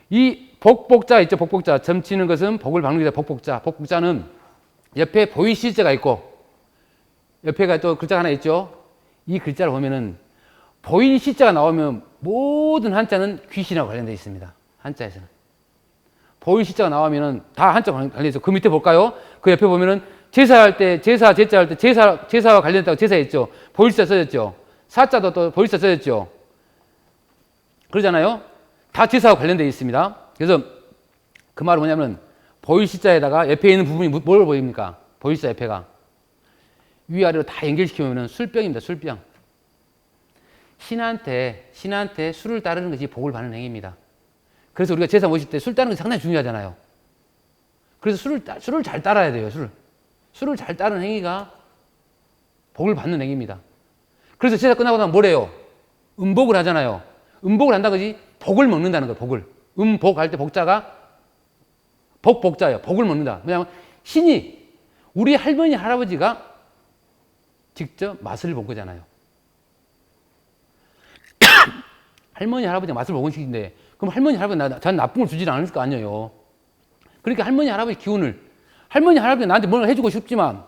Speaker 1: 이 복복자 있죠. 복복자. 점치는 것은 복을 받는 거다. 복복자. 복복자는 옆에 보이시자가 있고 옆에가 또 글자가 하나 있죠. 이 글자를 보면은 보일 시자가 나오면 모든 한자는 귀신하고 관련되어 있습니다. 한자에서는. 보일 시자가 나오면은 다 한자가 관련되어 있어. 그 밑에 볼까요? 그 옆에 보면은 제사할 때, 제사와 제사와 관련됐다고 제사했죠. 보일 시자 써졌죠. 사자도 또 보일 시자 써졌죠. 그러잖아요. 다 제사와 관련되어 있습니다. 그래서 그 말은 뭐냐면 보일 시자에다가 옆에 있는 부분이 뭘 보입니까? 보일 시자 옆에가. 위아래로 다 연결시키면 술병입니다. 술병. 신한테 술을 따르는 것이 복을 받는 행위입니다. 그래서 우리가 제사 모실 때 술 따르는 게 상당히 중요하잖아요. 그래서 술을 잘 따라야 돼요. 술을 잘 따르는 행위가 복을 받는 행위입니다. 그래서 제사 끝나고 나면 뭐래요? 음복을 하잖아요. 음복을 한다는 것이 복을 먹는다는 거예요. 복을. 음복할 때 복자가 복자예요. 복을 먹는다. 왜냐하면 신이 우리 할머니 할아버지가 직접 맛을 본 거잖아요. 할머니 할아버지가 맛을 보고 싶은데 그럼 할머니 할아버지 저는 나쁜 걸 주지 않을 거 아니에요. 그러니까 할머니 할아버지 기운을 할머니 할아버지 나한테 뭘 해주고 싶지만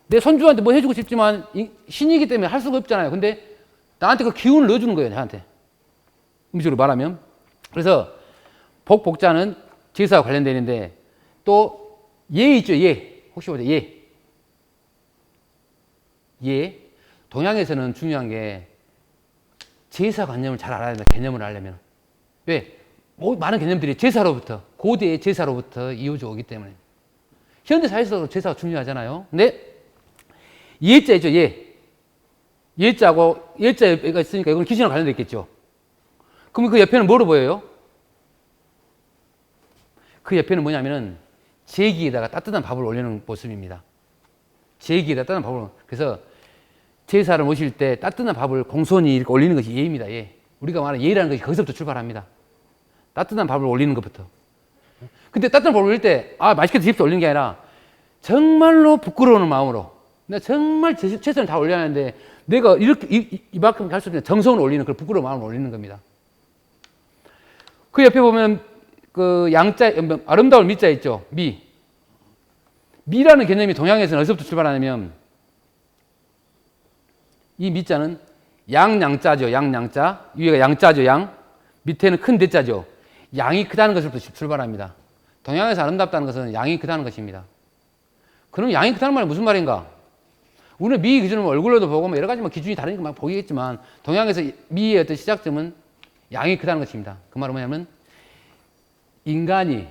Speaker 1: 내 손주한테 뭘 해주고 싶지만 신이기 때문에 할 수가 없잖아요. 근데 나한테 그 기운을 넣어주는 거예요. 저한테 음식으로 말하면. 그래서 복자는 제사와 관련되는데 또 예 있죠. 예. 혹시 보세요. 예. 동양에서는 중요한 게 제사 관념을 잘 알아야 된다. 개념을 알려면. 왜? 많은 개념들이 제사로부터, 고대의 제사로부터 이어져 오기 때문에. 현대 사회에서도 제사가 중요하잖아요. 근데 예자 있죠. 예자가 있으니까 이건 귀신과 관련되어 있겠죠. 그럼 그 옆에는 뭐로 보여요? 그 옆에는 뭐냐면은 제기에다가 따뜻한 밥을 올리는 모습입니다. 제기에다 따뜻한 밥을. 그래서 제사를 모실 때 따뜻한 밥을 공손히 이렇게 올리는 것이 예입니다. 예. 우리가 말하는 예라는 것이 거기서부터 출발합니다. 따뜻한 밥을 올리는 것부터. 근데 따뜻한 밥을 올릴 때, 맛있게 드십시오 올리는 게 아니라, 정말로 부끄러운 마음으로, 내가 정말 최선을 다 올려야 하는데, 내가 이렇게, 이만큼 갈 수 없는 정성을 올리는 그 부끄러운 마음을 올리는 겁니다. 그 옆에 보면, 그 양자, 아름다울 미자 있죠. 미라는 개념이 동양에서는 어디서부터 출발하냐면, 이 미자는 양양자죠. 양양자. 위에가 양자죠. 양. 밑에는 큰 대자죠. 양이 크다는 것부터 출발합니다. 동양에서 아름답다는 것은 양이 크다는 것입니다. 그럼 양이 크다는 말이 무슨 말인가? 우리는 미의 기준은 얼굴로도 보고 뭐 여러 가지 기준이 다르니까 막 보이겠지만 동양에서 미의 어떤 시작점은 양이 크다는 것입니다. 그 말은 뭐냐면 인간이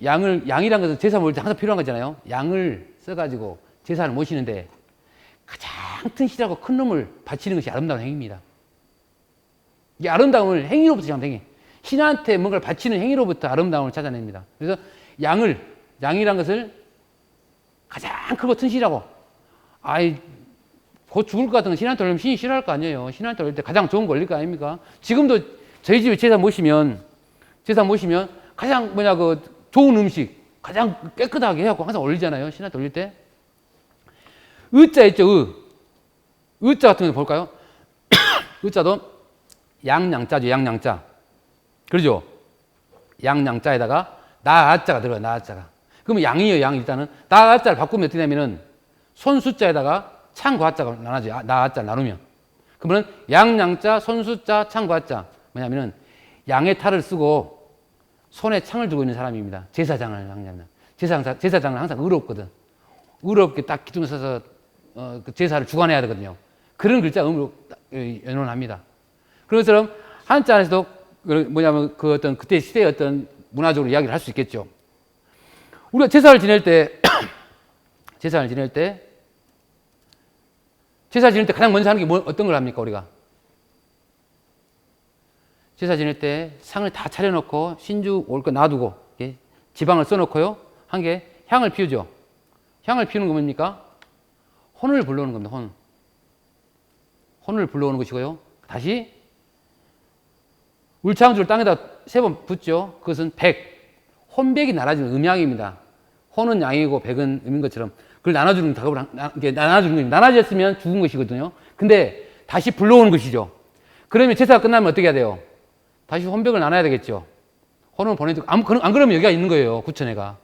Speaker 1: 양이라는 것은 제사 모을 때 항상 필요한 거잖아요. 양을 써가지고 제사를 모시는데 가장 튼실하고 큰 놈을 바치는 것이 아름다운 행위입니다. 이 아름다움을 행위로부터 시작하면 행위. 신한테 뭔가를 바치는 행위로부터 아름다움을 찾아냅니다. 그래서 양이란 것을 가장 크고 튼실하고, 곧 죽을 것 같은 거 신한테 올리면 신이 싫어할 거 아니에요. 신한테 올릴 때 가장 좋은 거 올릴 거 아닙니까? 지금도 저희 집에 제사 모시면 가장 좋은 음식, 가장 깨끗하게 해갖고 항상 올리잖아요. 신한테 올릴 때. 의자 있죠, 의자 같은 거 볼까요? 의자도 양자죠, 양자. 그러죠? 양자에다가 나자가 들어가요, 나자가. 그러면 양이에요, 양 일단은. 나자를 바꾸면 어떻게 되냐면은 손숫자에다가 창과자가 나눠져요. 나자를 나누면. 그러면 양자, 손숫자, 창과자. 뭐냐면은 양의 탈을 쓰고 손에 창을 들고 있는 사람입니다. 제사장을 하냐면. 제사장은 항상 의롭거든. 의롭게 딱 기둥을 서서 그 제사를 주관해야 되거든요. 그런 글자 의미로 연원합니다. 그런 것처럼 한자 안에서도 뭐냐면 그 어떤 그때 시대의 어떤 문화적으로 이야기를 할 수 있겠죠. 우리가 제사를 지낼 때 가장 먼저 하는 게 어떤 걸 합니까, 우리가? 제사 지낼 때 상을 다 차려놓고 신주 올 거 놔두고 지방을 써놓고요. 한 게 향을 피우죠. 향을 피우는 거 뭡니까? 혼을 불러오는 겁니다. 혼을 불러오는 것이고요. 다시 울창주를 땅에다 3번 붓죠. 그것은 혼백이 나눠지는 음양입니다. 혼은 양이고 백은 음인 것처럼 그걸 나눠주는 작업을 나눠주는 겁니다. 나눠졌으면 죽은 것이거든요. 근데 다시 불러오는 것이죠. 그러면 제사가 끝나면 어떻게 해야 돼요? 다시 혼백을 나눠야 되겠죠. 혼을 보내도 안 그러면 여기가 있는 거예요. 구천회가.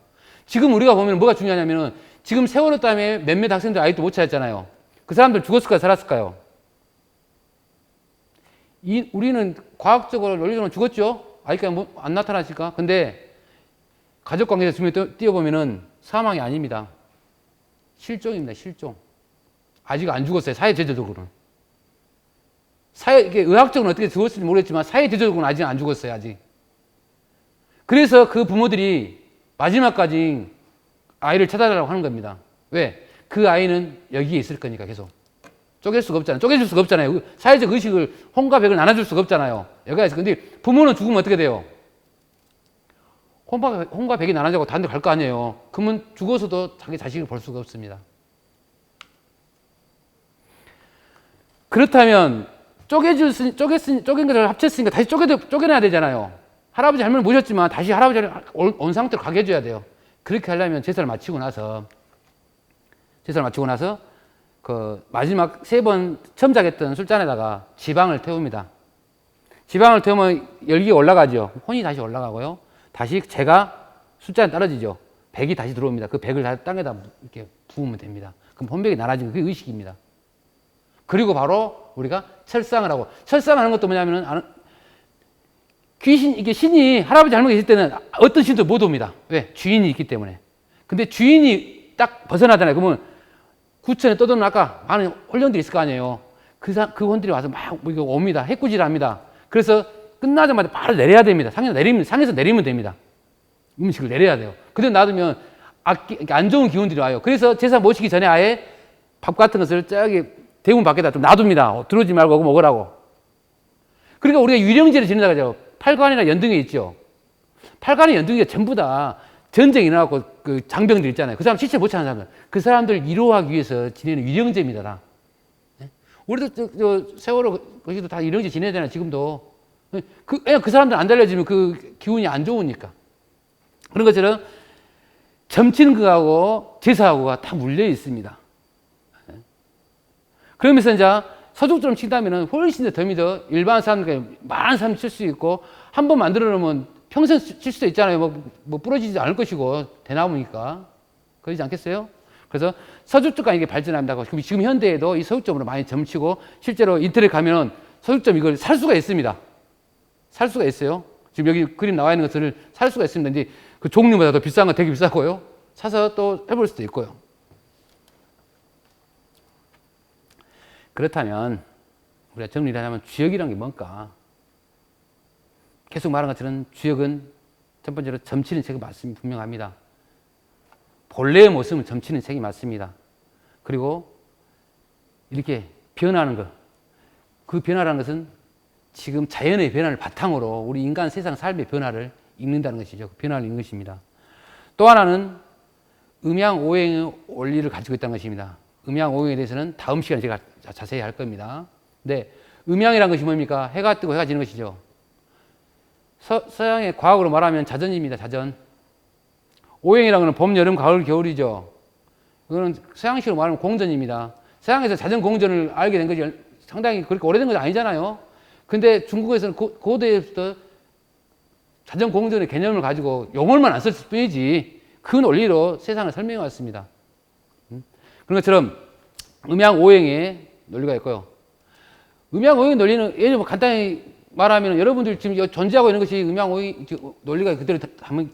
Speaker 1: 지금 우리가 보면 뭐가 중요하냐면은 지금 세월호 때문에 몇몇 학생들 아직도 못 찾았잖아요. 그 사람들 죽었을까요? 살았을까요? 우리는 과학적으로 논리적으로 죽었죠. 아직까지 안 나타나실까? 근데 가족관계에서 주변에 띄워보면은 사망이 아닙니다. 실종입니다. 실종. 아직 안 죽었어요. 사회제도적으로는. 이게 의학적으로는 어떻게 죽었을지 모르겠지만 사회제도적으로는 아직 안 죽었어요. 아직. 그래서 그 부모들이 마지막까지 아이를 찾아달라고 하는 겁니다. 왜? 그 아이는 여기에 있을 거니까 계속. 쪼갤 수가 없잖아요. 쪼개줄 수가 없잖아요. 사회적 의식을, 혼과 백을 나눠줄 수가 없잖아요. 여기가 있어. 근데 부모는 죽으면 어떻게 돼요? 혼과 백이 나눠지고 다른 데 갈 거 아니에요. 그러면 죽어서도 자기 자식을 볼 수가 없습니다. 그렇다면 쪼갠 것을 합쳤으니까 다시 쪼개놔야 되잖아요. 할아버지 할머니 모셨지만 다시 할아버지 온 상태로 가게 해줘야 돼요. 그렇게 하려면 제사를 마치고 나서 그 마지막 3번 첨작했던 술잔에다가 지방을 태웁니다. 지방을 태우면 열기가 올라가죠. 혼이 다시 올라가고요. 다시 재가 술잔에 떨어지죠. 백이 다시 들어옵니다. 그 백을 다시 땅에다 이렇게 부으면 됩니다. 그럼 혼백이 나눠지는 그게 의식입니다. 그리고 바로 우리가 철상을 하고, 철상하는 것도 뭐냐면은 이게 신이 할아버지 할머니 있을 때는 어떤 신도 못 옵니다. 왜? 주인이 있기 때문에. 근데 주인이 딱 벗어나잖아요. 그러면 구천에 떠도는 아까 많은 혼령들이 있을 거 아니에요. 그 혼들이 와서 막 옵니다. 해꾸질을 합니다. 그래서 끝나자마자 바로 내려야 됩니다. 상에서 내리면 됩니다. 음식을 내려야 돼요. 그대로 놔두면 안 좋은 기운들이 와요. 그래서 제사 모시기 전에 아예 밥 같은 것을 저기 대문 밖에다 좀 놔둡니다. 들어오지 말고 먹으라고. 그러니까 우리가 유령제를 지낸다고 하죠. 팔관이나 연등에 있죠. 팔관이나 연등에 전부 다 전쟁이 일어나고 그 장병들 있잖아요. 그 사람 시체 못 찾는 사람들. 그 사람들 위로하기 위해서 지내는 유령제입니다. 다. 우리도 세월호 거기도 다 유령제 지내야 되잖아요. 지금도. 그 사람들 안 달려지면 그 기운이 안 좋으니까. 그런 것처럼 점치는 거하고 제사하고가 다 물려 있습니다. 그러면서 이제 서죽처럼 친다면 훨씬 더 일반 사람들, 많은 사람이 칠 수 있고, 한 번 만들어 놓으면 평생 칠 수도 있잖아요. 뭐 부러지지 않을 것이고, 대나무니까. 그러지 않겠어요? 그래서 서죽점가 이게 발전합니다. 지금 현대에도 이 서죽점으로 많이 점치고, 실제로 인터넷 가면은 서죽점 이걸 살 수가 있습니다. 살 수가 있어요. 지금 여기 그림 나와 있는 것을 살 수가 있습니다. 이제 그 종류마다 더 비싼 거 되게 비싸고요. 사서 또 해볼 수도 있고요. 그렇다면 우리가 정리를 하자면 주역이란 게 뭘까? 계속 말한 것처럼 주역은 첫 번째로 점치는 책이 맞습니다. 분명합니다. 본래의 모습은 점치는 책이 맞습니다. 그리고 이렇게 변하는 것, 그 변화라는 것은 지금 자연의 변화를 바탕으로 우리 인간 세상 삶의 변화를 읽는다는 것이죠. 그 변화를 읽는 것입니다. 또 하나는 음양오행의 원리를 가지고 있다는 것입니다. 음양오행에 대해서는 다음 시간에 제가 자세히 할 겁니다. 근데 음양이라는 것이 뭡니까? 해가 뜨고 해가 지는 것이죠. 서양의 과학으로 말하면 자전입니다. 자전. 오행이라는 것은 봄, 여름, 가을, 겨울이죠. 이거는 서양식으로 말하면 공전입니다. 서양에서 자전 공전을 알게 된 것이 상당히 그렇게 오래된 것이 아니잖아요. 근데 중국에서는 고대에부터 자전 공전의 개념을 가지고 용어만 안 썼을 뿐이지 그 논리로 세상을 설명해 왔습니다. 그런 것처럼 음양오행의 논리가 있고요. 음양오행의 논리는 예를 들어 간단히 말하면 여러분들 지금 존재하고 있는 것이 음양오행 논리가 그대로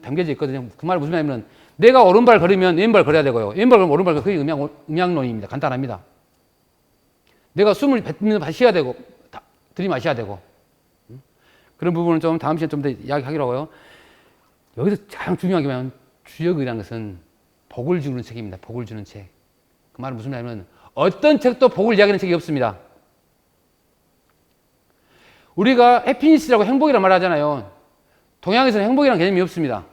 Speaker 1: 담겨져 있거든요. 그 말은 무슨 말이냐면 내가 오른발 걸으면 왼발 걸어야 되고요. 왼발 걸으면 오른발 걸어야 되고 그게 음양론입니다. 간단합니다. 내가 숨을 뱉으면 쉬어야 되고 들이마셔야 되고 그런 부분은 좀 다음 시간에 좀 더 이야기하기로 하고요. 여기서 가장 중요한 게 뭐냐면 주역이라는 것은 복을 주는 책입니다. 복을 주는 책. 그 말은 무슨 말이냐면 어떤 책도 복을 이야기하는 책이 없습니다. 우리가 해피니스라고 행복이라는 말을 하잖아요. 동양에서는 행복이라는 개념이 없습니다.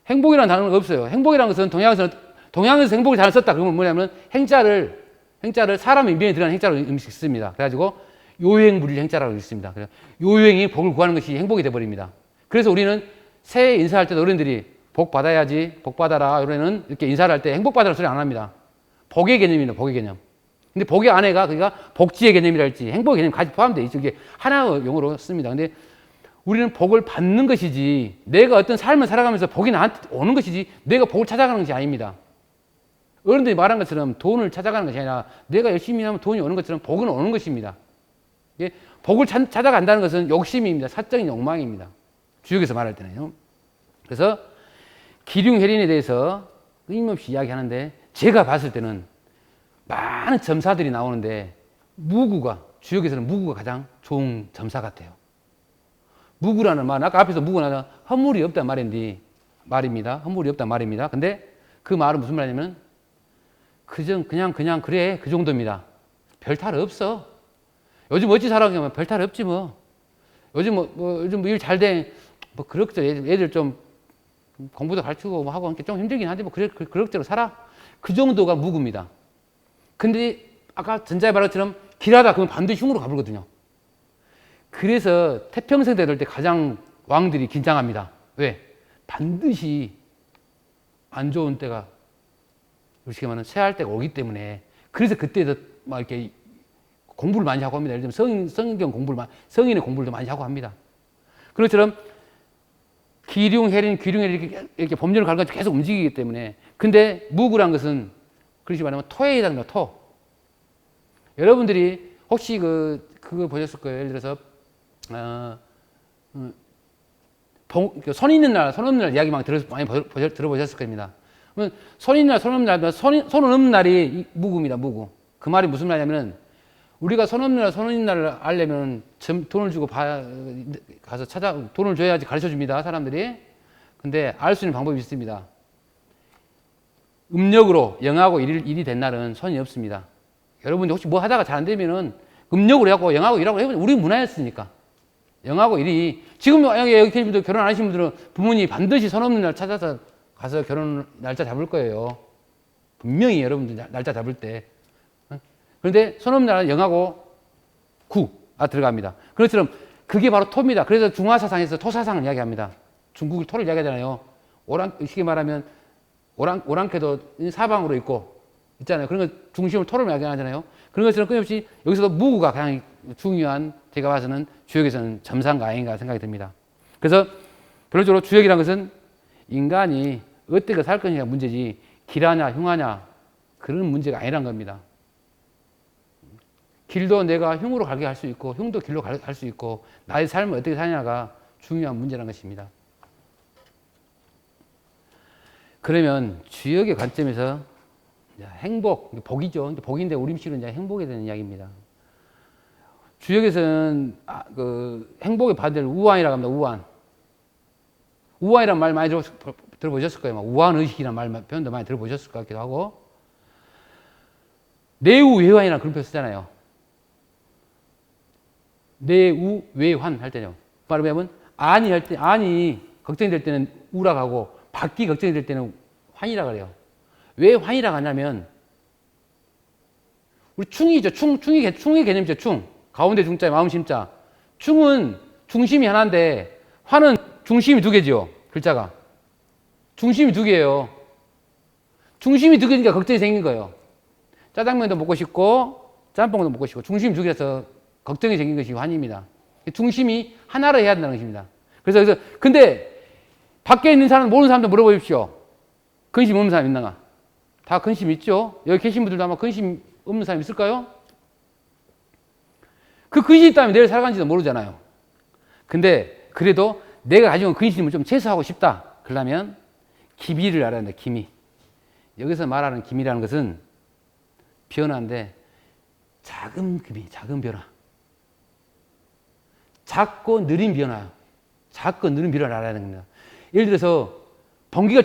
Speaker 1: 행복이라는 단어가 없어요. 행복이라는 것은 동양에서 행복을 잘 썼다. 그러면 뭐냐면 행자를 사람의 인변에 들어가는 행자로 읽습니다. 그래가지고 요행무릴 행자라고 읽습니다. 그래서 요행이 복을 구하는 것이 행복이 되어버립니다. 그래서 우리는 새해 인사할 때도 어른들이 복 받아야지, 복 받아라. 이러면 이렇게 인사를 할 때 행복 받아라 소리 안 합니다. 복의 개념입니다. 복의 개념. 근데 복의 안에가 그러니까 복지의 개념이랄지 행복의 개념이 같이 포함되어 있죠. 이게 하나의 용어로 씁니다. 근데 우리는 복을 받는 것이지 내가 어떤 삶을 살아가면서 복이 나한테 오는 것이지 내가 복을 찾아가는 것이 아닙니다. 어른들이 말한 것처럼 돈을 찾아가는 것이 아니라 내가 열심히 하면 돈이 오는 것처럼 복은 오는 것입니다. 복을 찾아간다는 것은 욕심입니다. 사적인 욕망입니다. 주역에서 말할 때는요. 그래서 기륭해린에 대해서 끊임없이 이야기하는데 제가 봤을 때는 많은 점사들이 나오는데 주역에서는 무구가 가장 좋은 점사 같아요. 무구라는 말, 아까 앞에서 무구는 허물이 없단 말입니다. 허물이 없단 말입니다. 근데 그 말은 무슨 말이냐면 그냥 그래 그 정도입니다. 별 탈 없어. 요즘 어찌 살아가면 별 탈 없지 뭐. 요즘 요즘 일 잘 돼. 뭐 그럭저럭 애들 좀 공부도 가르치고 뭐 하고 좀 힘들긴 한데 뭐 그럭저럭 살아. 그 정도가 무구입니다. 근데 아까 전자에 말한 것처럼 길하다 그러면 반드시 흉으로 가버리거든요. 그래서 태평성대 될 때 가장 왕들이 긴장합니다. 왜? 반드시 안 좋은 때가 우리가 말하는 쇠할 때가 오기 때문에 그래서 그때도 막 이렇게 공부를 많이 하고 합니다. 예를 들면 성인의 공부를 많이 하고 합니다. 그런 것처럼 기륭해린 이렇게 법률을 가르쳐 계속 움직이기 때문에 근데 무구란 것은 그렇게 말하면 토에 해당합니다. 토. 여러분들이 혹시 그거 보셨을 거예요. 예를 들어서 손 있는 날, 손 없는 날 이야기 많이 들어보셨을 겁니다. 그러면 손 있는 날, 손 없는 날, 손 없는 날이 무구입니다. 무구. 그 말이 무슨 말이냐면 우리가 손 없는 날, 손 있는 날을 알려면 돈을 주고 가서 돈을 줘야지 가르쳐 줍니다. 사람들이. 근데 알 수 있는 방법이 있습니다. 음력으로 영하고 일이 된 날은 손이 없습니다. 여러분들 혹시 뭐 하다가 잘 안 되면은 음력으로 하고 영하고 일하고 해보면 우리 문화였으니까. 영하고 일이 지금 여기 계신 분들 결혼 안 하신 분들은 부모님이 반드시 손 없는 날 찾아서 가서 결혼 날짜 잡을 거예요. 분명히 여러분들 날짜 잡을 때. 그런데 손 없는 날은 영하고 구가 들어갑니다. 그것처럼 그게 바로 토입니다. 그래서 중화사상에서 토사상을 이야기합니다. 중국이 토를 이야기하잖아요. 쉽게 말하면 오랑캐도 사방으로 있고 있잖아요. 그런 거 중심을 토를 이야기하잖아요. 그런 것처럼 끊임없이 여기서도 무구가 가장 중요한 제가 봐서는 주역에서는 점사가 아닌가 생각이 듭니다. 그래서 별로적으로 주역이라는 것은 인간이 어떻게 살 것이냐 문제지 길하냐 흉하냐 그런 문제가 아니란 겁니다. 길도 내가 흉으로 가게 할 수 있고 흉도 길로 갈 수 있고 나의 삶을 어떻게 사냐가 중요한 문제라는 것입니다. 그러면 주역의 관점에서 행복, 복이죠. 복인데 우림식은 이제 행복에 대한 이야기입니다. 주역에서는 그 행복의 반대를 우환이라고 합니다. 우환. 우환이라는 말 많이 들어보셨을 거예요. 우환 의식이라는 말 표현도 많이 들어보셨을 것 같기도 하고 내우외환이라는 그런 표현 쓰잖아요. 내우외환 할 때요. 말하면 안이 할 때 안이 걱정이 될 때는 우라고 하고 밖이 걱정이 될 때는 환이라고 그래요. 왜 환이라고 하냐면 우리 충이죠. 충의 개념이죠. 충. 가운데 중자에 마음 심자. 충은 중심이 하나인데 환은 중심이 두 개죠. 글자가. 중심이 두 개예요. 중심이 두 개니까 걱정이 생긴 거예요. 짜장면도 먹고 싶고 짬뽕도 먹고 싶고 중심이 두 개라서 걱정이 생긴 것이 환입니다. 중심이 하나로 해야 된다는 것입니다. 그래서 근데 밖에 있는 사람 모르는 사람도 물어보십시오. 근심 없는 사람 있나? 다 근심 있죠? 여기 계신 분들도 아마 근심 없는 사람 있을까요? 그 근심이 있다면 내일 살아간지도 모르잖아요. 근데 그래도 내가 가지고 있는 근심을 좀 최소화하고 싶다. 그러려면 기미를 알아야 된다. 기미. 여기서 말하는 기미라는 것은 변화인데 작은 기미, 작은 변화. 작고 느린 변화. 작고 느린 변화를 알아야 됩니다. 예를 들어서 번개가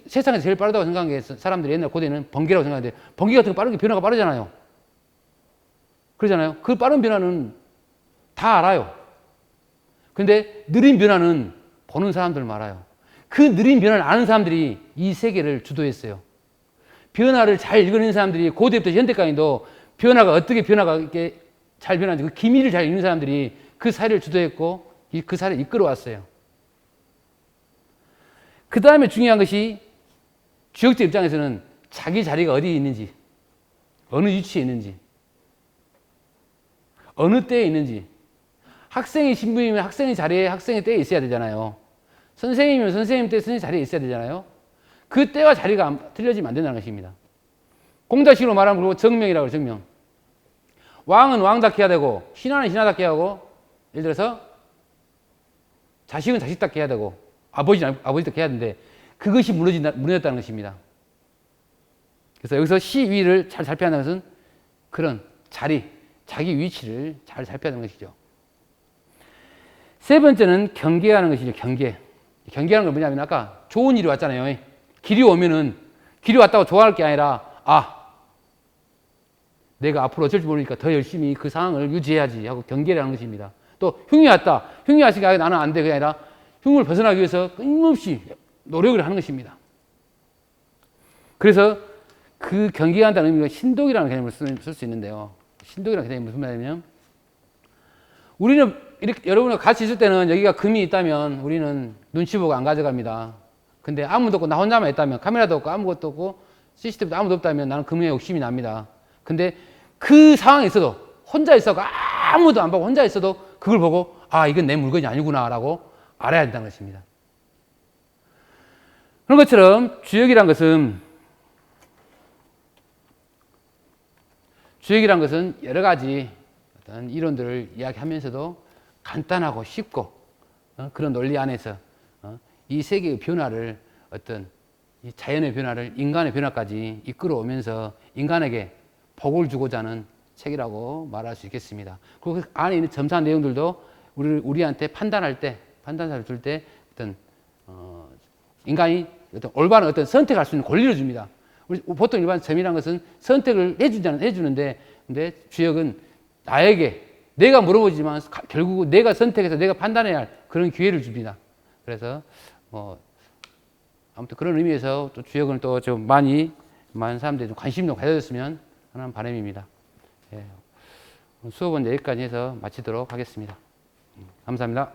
Speaker 1: 세상에서 제일 빠르다고 생각한 게 사람들이 옛날 고대는 번개라고 생각하는데 번개 같은 거 빠르게 변화가 빠르잖아요. 그러잖아요. 그 빠른 변화는 다 알아요. 근데 느린 변화는 보는 사람들만 알아요. 그 느린 변화를 아는 사람들이 이 세계를 주도했어요. 변화를 잘 읽어내는 사람들이 고대부터 현대까지도 변화가 어떻게 변화가 이렇게 잘 변하는지 그 기미를 잘 읽는 사람들이 그 사회를 주도했고 그 사회를 이끌어왔어요. 그 다음에 중요한 것이 주역자 입장에서는 자기 자리가 어디에 있는지, 어느 위치에 있는지, 어느 때에 있는지. 학생이 신부이면 학생의 자리에 학생의 때에 있어야 되잖아요. 선생님이면 선생님 때 선생님 자리에 있어야 되잖아요. 그 때와 자리가 틀려지면 안 된다는 것입니다. 공자식으로 말하면 그리고 정명이라고 해요. 정명. 왕은 왕답게 해야 되고 신하는 신하답게 해야 하고 예를 들어서 자식은 자식답게 해야 되고 아버지는 아버지답게 해야 되는데 그것이 무너졌다는 것입니다. 그래서 여기서 시위를 잘 살펴야 하는 것은 그런 자리, 자기 위치를 잘 살펴야 하는 것이죠. 세 번째는 경계하는 것이죠. 경계하는 건 뭐냐면 아까 좋은 일이 왔잖아요. 길이 오면은 길이 왔다고 좋아할 게 아니라 내가 앞으로 어쩔 줄 모르니까 더 열심히 그 상황을 유지해야지 하고 경계를 하는 것입니다. 또 흉이 왔다. 흉이 왔으니까 나는 안 돼. 그게 아니라 흉을 벗어나기 위해서 끊임없이 노력을 하는 것입니다. 그래서 그 경계한다는 의미가 신독이라는 개념을 쓸 수 있는데요. 신독이라는 개념이 무슨 말이냐면 우리는 이렇게 여러분과 같이 있을 때는 여기가 금이 있다면 우리는 눈치 보고 안 가져갑니다. 근데 아무도 없고 나 혼자만 있다면 카메라도 없고 아무것도 없고 CCTV도 아무도 없다면 나는 금에 욕심이 납니다. 근데 그 상황에 있어도 혼자 있어도 아무도 안 보고 혼자 있어도 그걸 보고 이건 내 물건이 아니구나 라고 알아야 된다는 것입니다. 그런 것처럼 주역이란 것은 여러 가지 어떤 이론들을 이야기하면서도 간단하고 쉽고 그런 논리 안에서 이 세계의 변화를 어떤 이 자연의 변화를 인간의 변화까지 이끌어오면서 인간에게 복을 주고자 하는 책이라고 말할 수 있겠습니다. 그리고 그 안에 있는 점사한 내용들도 우리한테 판단사를 줄 때 어떤 인간이 어떤 올바른 어떤 선택할 수 있는 권리를 줍니다. 보통 일반 점이라는 것은 선택을 해주는데 근데 주역은 나에게 내가 물어보지만 결국 내가 선택해서 내가 판단해야 할 그런 기회를 줍니다. 그래서 아무튼 그런 의미에서 또 주역을 또 좀 많은 사람들이 좀 관심 좀 가져줬으면 하는 바람입니다. 예. 수업은 여기까지 해서 마치도록 하겠습니다. 감사합니다.